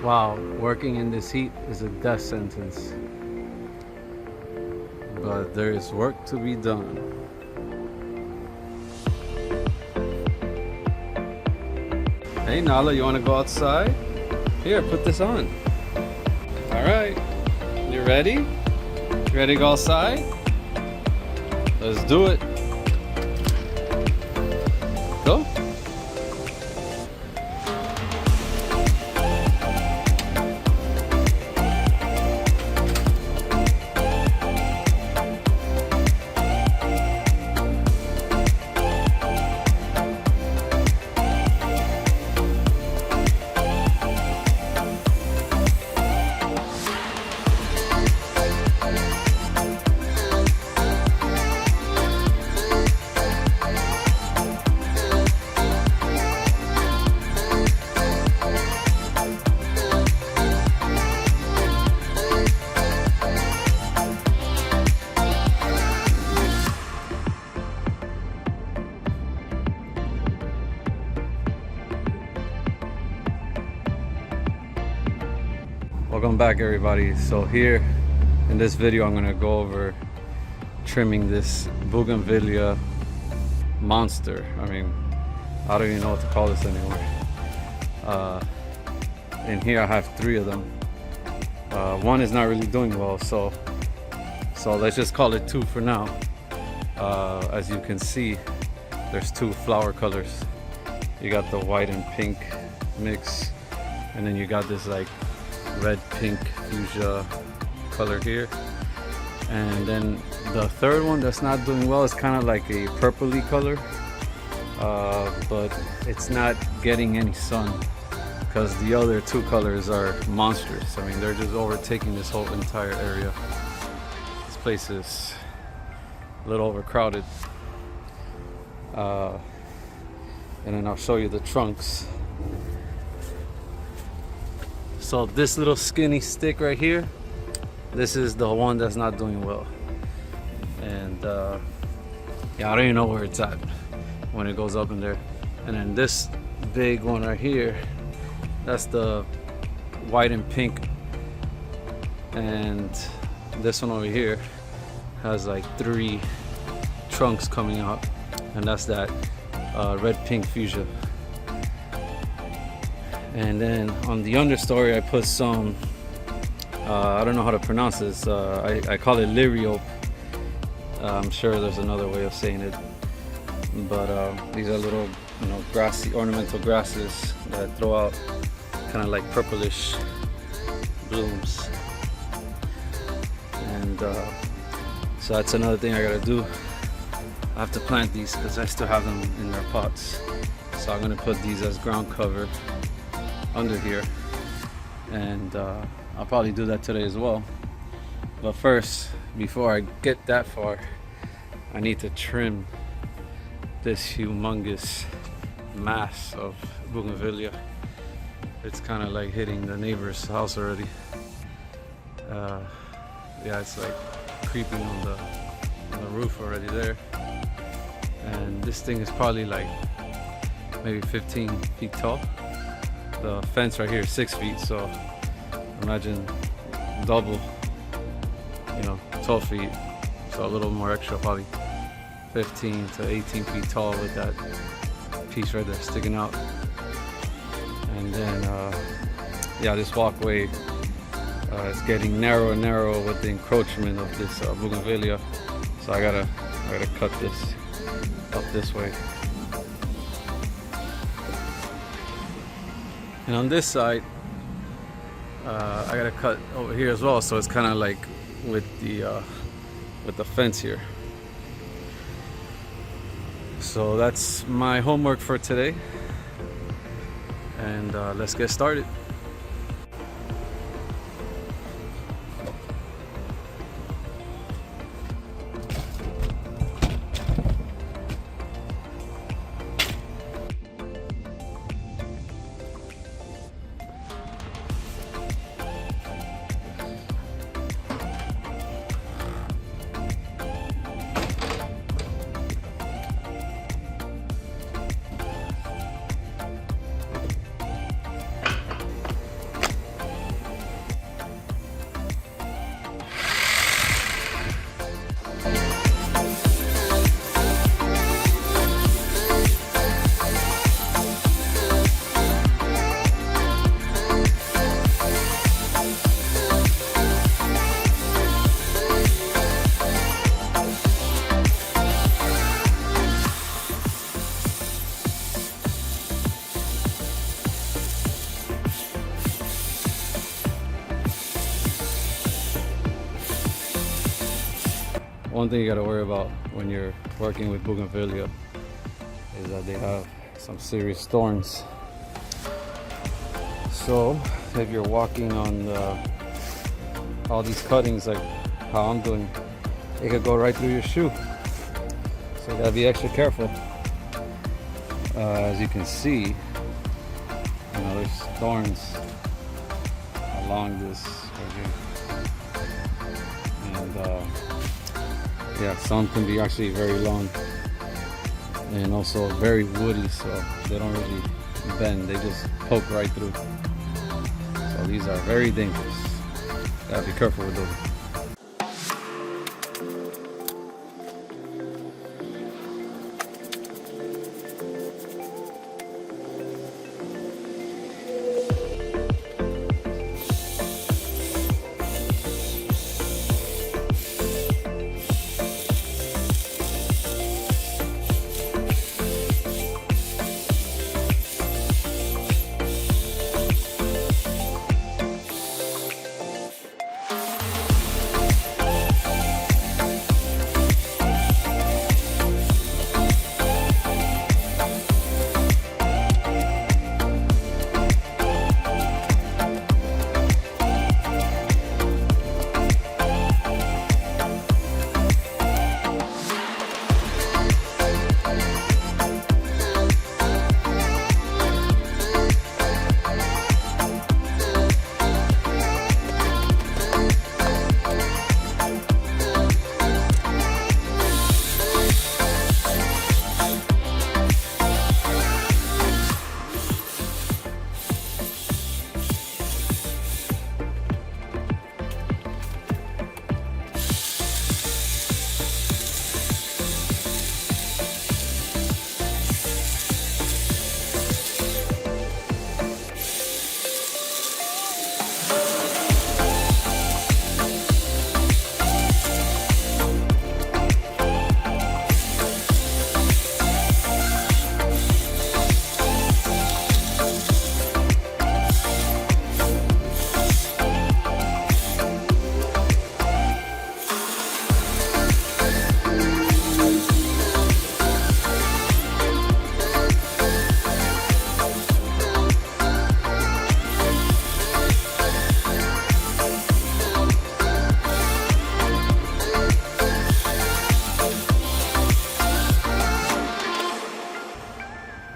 Wow, working in this heat is a death sentence. But there is work to be done. Hey Nala, you want to go outside? Here, put this on. All right, you ready? You ready to go outside? Let's do it. Go. Welcome back everybody. So here in this video I'm gonna go over trimming this Bougainvillea monster. I mean, I don't even know what to call this anymore. In here I have 3 of them. One is not really doing well, so let's just call it 2 for now. As you can see, there's 2 flower colors. You got the white and pink mix, and then you got this like red pink fuchsia color here, and then the third one that's not doing well is kind of like a purpley color, but it's not getting any sun because the other 2 colors are monstrous. I mean, they're just overtaking this whole entire area. This place is a little overcrowded, and then I'll show you the trunks. So this little skinny stick right here, this is the one that's not doing well. And yeah, I don't even know where it's at when it goes up in there. And then this big one right here, that's the white and pink. And this one over here has like 3 trunks coming out, and that's that red pink fuchsia. And then on the understory I put some, I don't know how to pronounce this, I call it Liriope. I'm sure there's another way of saying it, but these are little, you know, grassy ornamental grasses that throw out kind of like purplish blooms. And so that's another thing I gotta do. I have to plant these because I still have them in their pots, so I'm gonna put these as ground cover under here, and I'll probably do that today as well. But first, before I get that far, I need to trim this humongous mass of Bougainvillea. It's kind of like hitting the neighbor's house already. Yeah, it's like creeping on the roof already there. And this thing is probably like maybe 15 feet tall. The fence right here is 6 feet, so imagine double, you know, 12 feet, so a little more extra, probably 15 to 18 feet tall with that piece right there sticking out. And then yeah, this walkway is getting narrow and narrow with the encroachment of this Bougainvillea, so I gotta cut this up this way. And on this side, I gotta cut over here as well, so it's kind of like with the fence here. So that's my homework for today, and let's get started. one thing you got to worry about when you're working with Bougainvillea is that they have some serious thorns. So if you're walking on all these cuttings like how I'm doing, it could go right through your shoe. So you gotta be extra careful. As you can see, you know, there's thorns along this right here. And yeah, some can be actually very long and also very woody, so they don't really bend, they just poke right through. So these are very dangerous. Gotta be careful with those.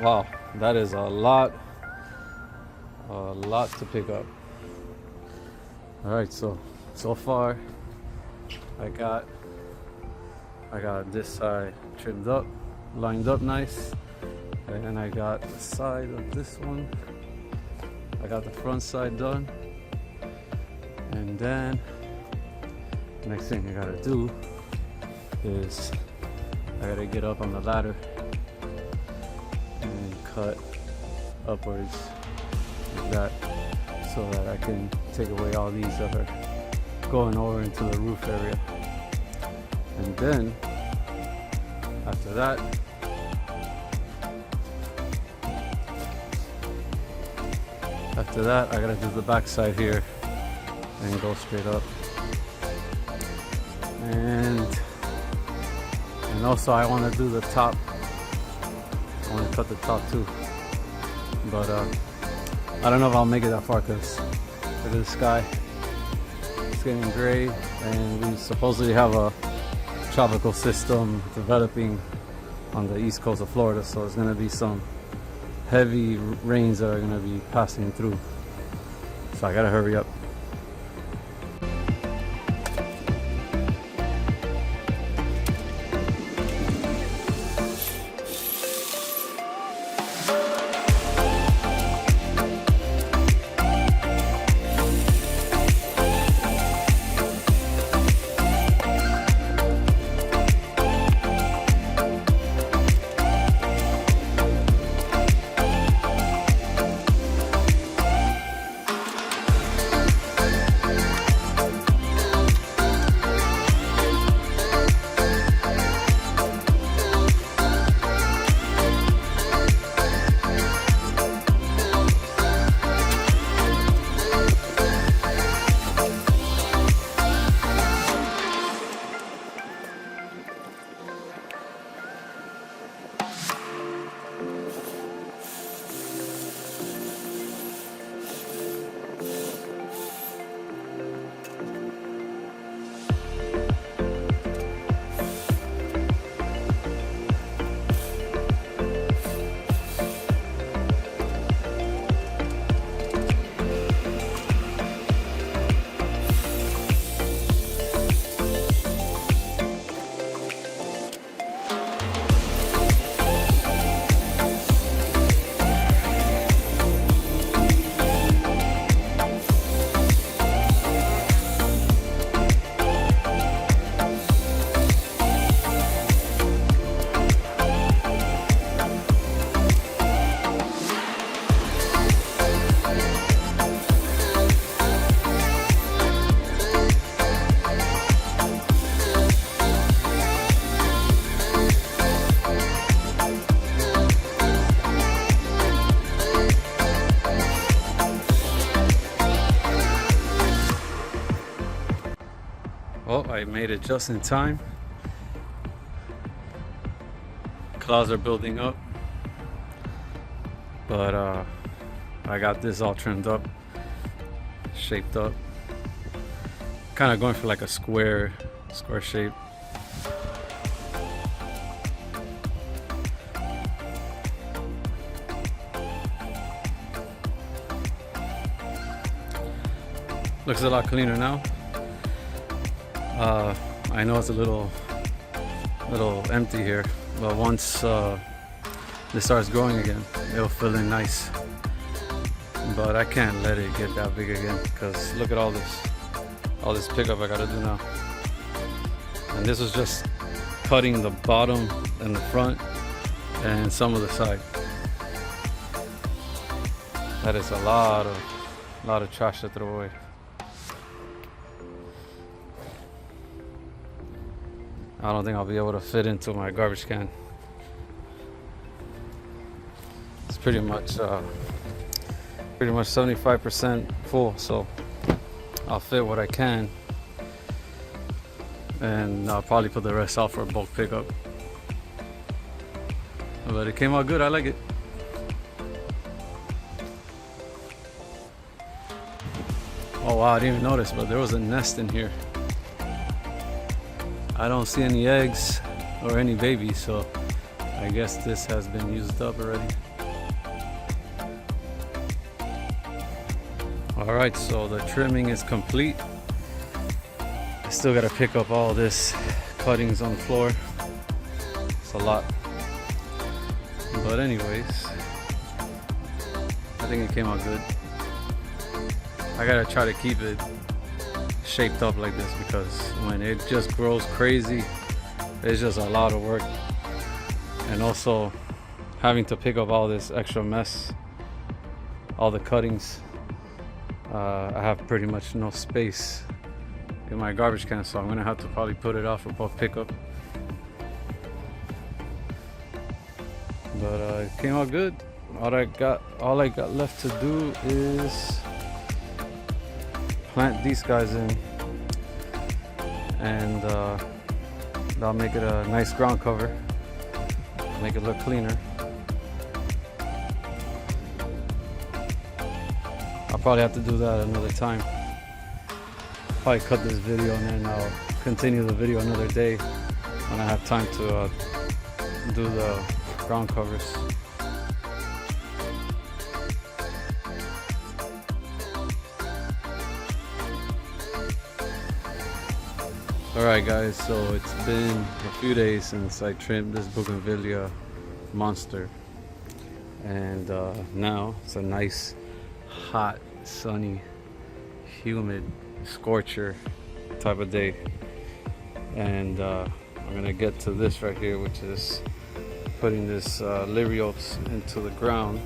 Wow, that is a lot to pick up. All right, so far I got this side trimmed up, lined up nice, and then I got the side of this one. I got the front side done, and then next thing I gotta do is I gotta get up on the ladder and cut upwards like that, so that I can take away all these that are going over into the roof area. And then after that, I gotta do the back side here and go straight up. And also I want to do the top. I want to cut the top too, but I don't know if I'll make it that far because look at the sky, it's getting gray, and we supposedly have a tropical system developing on the east coast of Florida, so there's going to be some heavy rains that are going to be passing through, so I gotta hurry up. Oh, I made it just in time. Clouds are building up, but I got this all trimmed up, shaped up, kind of going for like a square shape. Looks a lot cleaner now. I know it's a little empty here, but once this starts growing again, it'll fill in nice. But I can't let it get that big again, because look at all this pickup I gotta do now. And this was just cutting the bottom and the front and some of the side. That is a lot of trash to throw away. I don't think I'll be able to fit into my garbage can. It's pretty much 75% full, so I'll fit what I can, and I'll probably put the rest out for a bulk pickup. But it came out good. I like it. Oh wow, I didn't even notice, but there was a nest in here. I don't see any eggs or any babies, so I guess this has been used up already. Alright, so the trimming is complete. I still gotta pick up all this cuttings on the floor. It's a lot. But anyways, I think it came out good. I gotta try to keep it shaped up like this, because when it just grows crazy, it's just a lot of work. And also having to pick up all this extra mess, all the cuttings. I have pretty much no space in my garbage can, so I'm gonna have to probably put it off for bulk pickup. But it came out good. All I got left to do is plant these guys in, and that'll make it a nice ground cover, make it look cleaner. I'll probably have to do that another time. Probably cut this video and then I'll continue the video another day when I have time to do the ground covers. Alright guys, so it's been a few days since I trimmed this Bougainvillea monster, and now it's a nice hot, sunny, humid, scorcher type of day, and I'm gonna get to this right here, which is putting this Liriopes into the ground.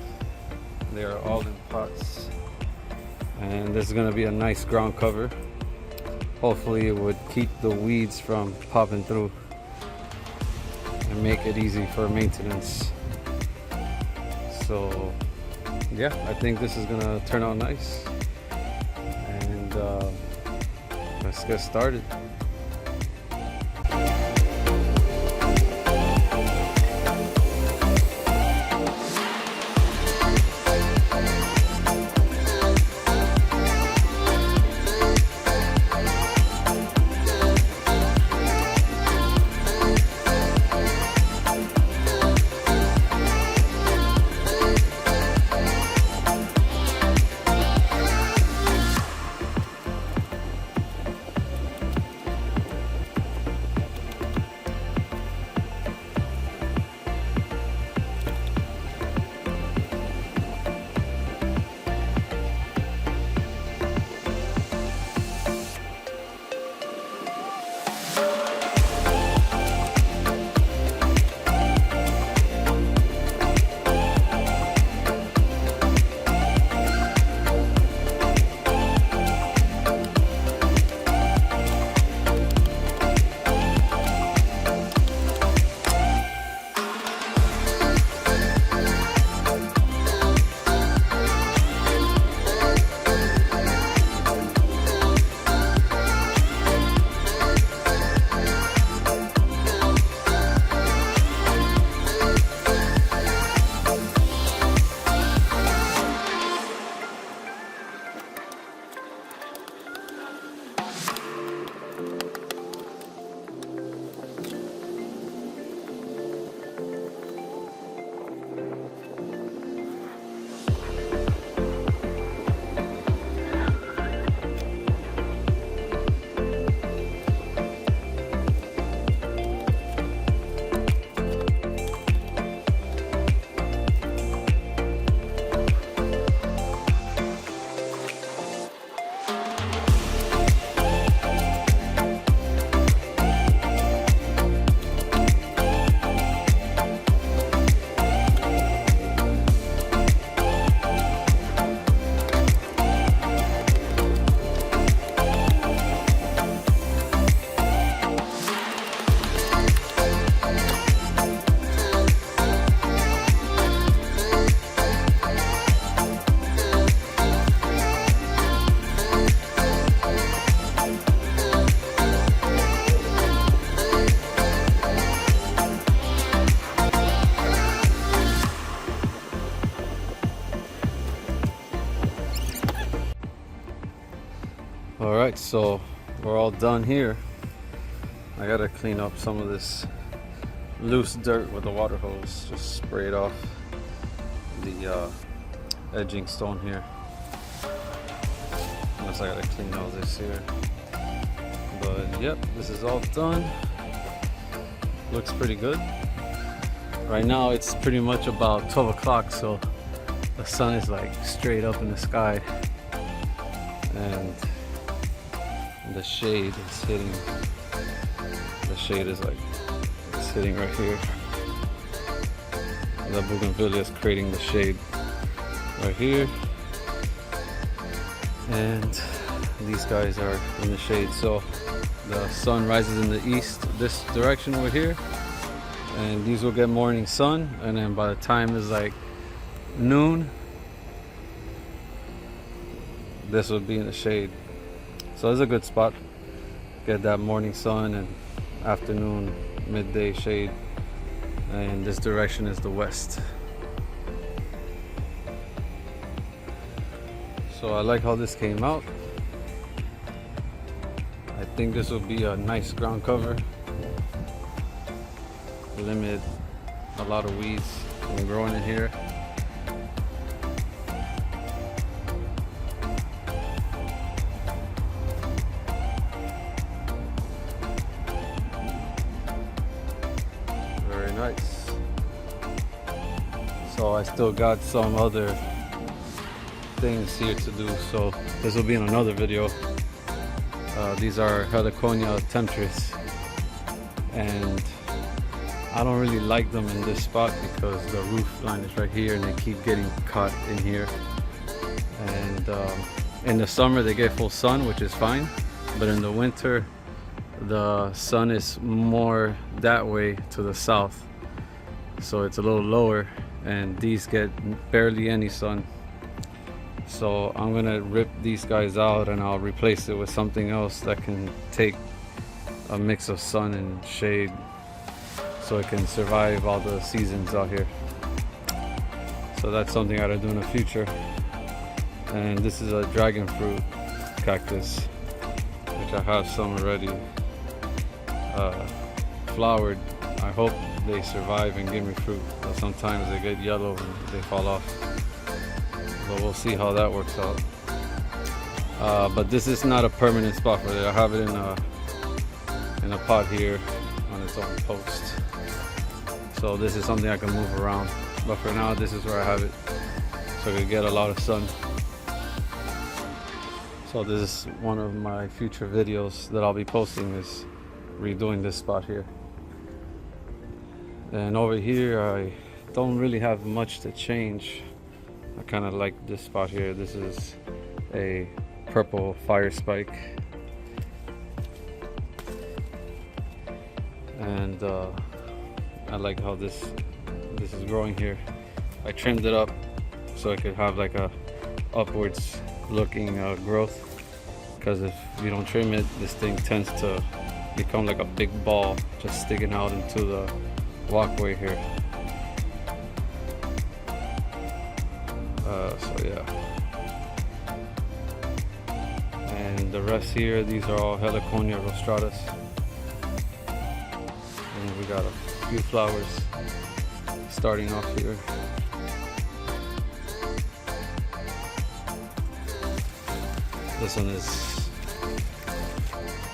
They are all in pots, and this is gonna be a nice ground cover. Hopefully it would keep the weeds from popping through and make it easy for maintenance. So yeah, I think this is gonna turn out nice, and let's get started. All right, so we're all done here. I gotta clean up some of this loose dirt with the water hose. Just spray it off the edging stone here. Unless I gotta clean all this here. But yep, this is all done. Looks pretty good. Right now it's pretty much about 12 o'clock, so the sun is like straight up in the sky, and the shade is hitting. The shade is like, it's hitting right here. The Bougainvillea is creating the shade right here, and these guys are in the shade. So the sun rises in the east this direction over here, and these will get morning sun, and then by the time it's like noon, this will be in the shade. So it's a good spot. Get that morning sun and afternoon, midday shade. And this direction is the west. So I like how this came out. I think this will be a nice ground cover. Limit a lot of weeds from growing in here. Very nice. So I still got some other things here to do, so this will be in another video. These are Heliconia temptress, and I don't really like them in this spot because the roof line is right here and they keep getting caught in here. And in the summer they get full sun, which is fine, but in the winter the sun is more that way to the south, so it's a little lower, and these get barely any sun. So I'm gonna rip these guys out and I'll replace it with something else that can take a mix of sun and shade, so it can survive all the seasons out here. So that's something I gotta do in the future. And this is a dragon fruit cactus, which I have some already flowered. I hope they survive and give me fruit, but sometimes they get yellow and they fall off. But we'll see how that works out. But this is not a permanent spot for it. I have it in a pot here on its own post. So this is something I can move around. But for now, this is where I have it, so I can get a lot of sun. So this is one of my future videos that I'll be posting, is redoing this spot here. And over here, I don't really have much to change. I kind of like this spot here. This is a purple fire spike, and I like how this is growing here. I trimmed it up so it could have like a upwards looking growth, because if you don't trim it, this thing tends to become like a big ball just sticking out into the walkway here. So yeah, and the rest here, these are all Heliconia rostratus, and we got a few flowers starting off here. This one is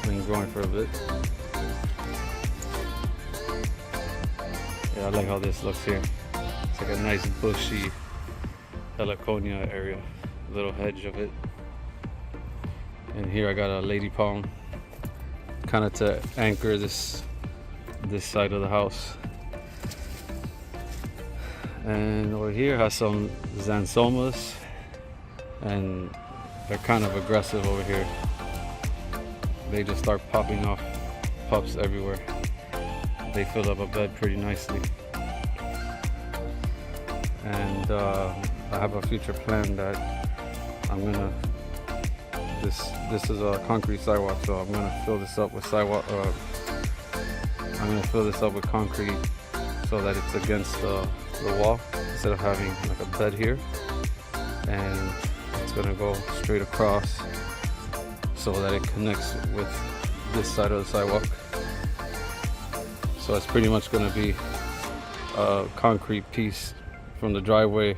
been growing for a bit. Yeah, I like how this looks here. It's like a nice bushy Heliconia area, little hedge of it. And here I got a lady palm, kind of to anchor this side of the house. And over here has some xanthomas, and they're kind of aggressive over here. They just start popping off pups everywhere. They fill up a bed pretty nicely. And I have a future plan that I'm gonna, this is a concrete sidewalk, so I'm gonna fill this up with sidewalk. I'm gonna fill this up with concrete so that it's against the wall instead of having like a bed here, and it's gonna go straight across so that it connects with this side of the sidewalk. So it's pretty much going to be a concrete piece from the driveway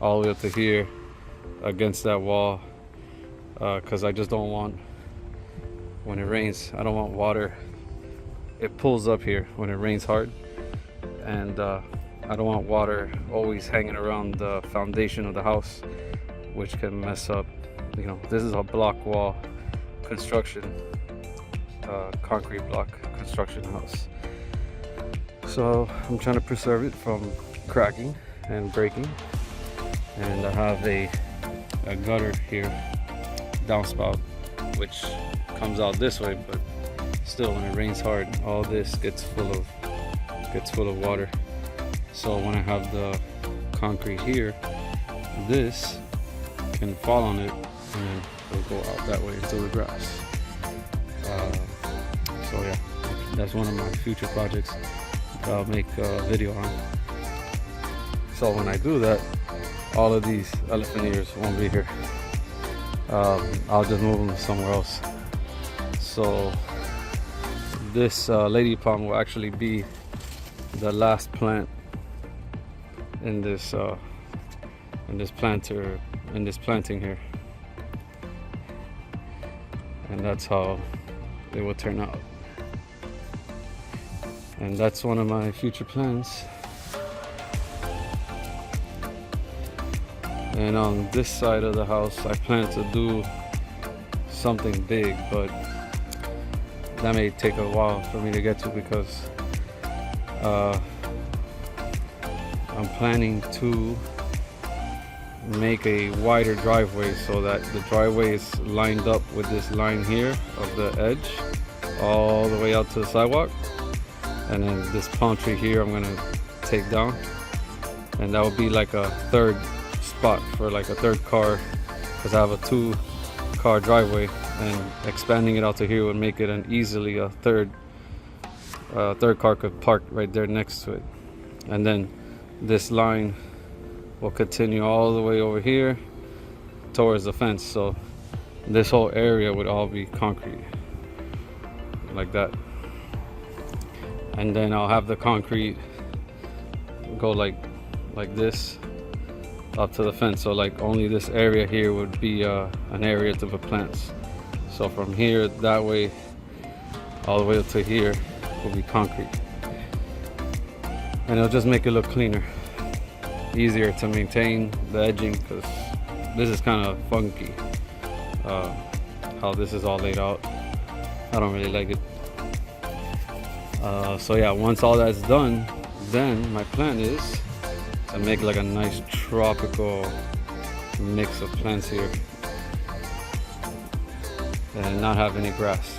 all the way up to here against that wall, because I just don't want, when it rains, I don't want water. It pulls up here when it rains hard, and I don't want water always hanging around the foundation of the house, which can mess up. You know, this is a block wall construction, concrete block construction house. So I'm trying to preserve it from cracking and breaking. And I have a gutter here, downspout, which comes out this way, but still when it rains hard, all this gets full of water. So when I have the concrete here, this can fall on it and then it'll go out that way into the grass. So yeah, that's one of my future projects that I'll make a video on. So when I do that, all of these elephant ears won't be here. I'll just move them somewhere else. So this lady palm will actually be the last plant in this planting here, and that's how it will turn out. And that's one of my future plans. And on this side of the house, I plan to do something big, but that may take a while for me to get to, because I'm planning to make a wider driveway so that the driveway is lined up with this line here of the edge all the way out to the sidewalk, and then this palm tree here I'm gonna take down, and that will be like a third spot for like a third car, because I have a 2-car driveway, and expanding it out to here would make it an easily a third car could park right there next to it. And then this line will continue all the way over here towards the fence, so this whole area would all be concrete like that. And then I'll have the concrete go like this up to the fence, so like only this area here would be an area to put plants. So from here that way all the way up to here will be concrete, and it'll just make it look cleaner, easier to maintain the edging, because this is kind of funky how this is all laid out. I don't really like it. So yeah, once all that's done, then my plan is to make like a nice tropical mix of plants here and not have any grass.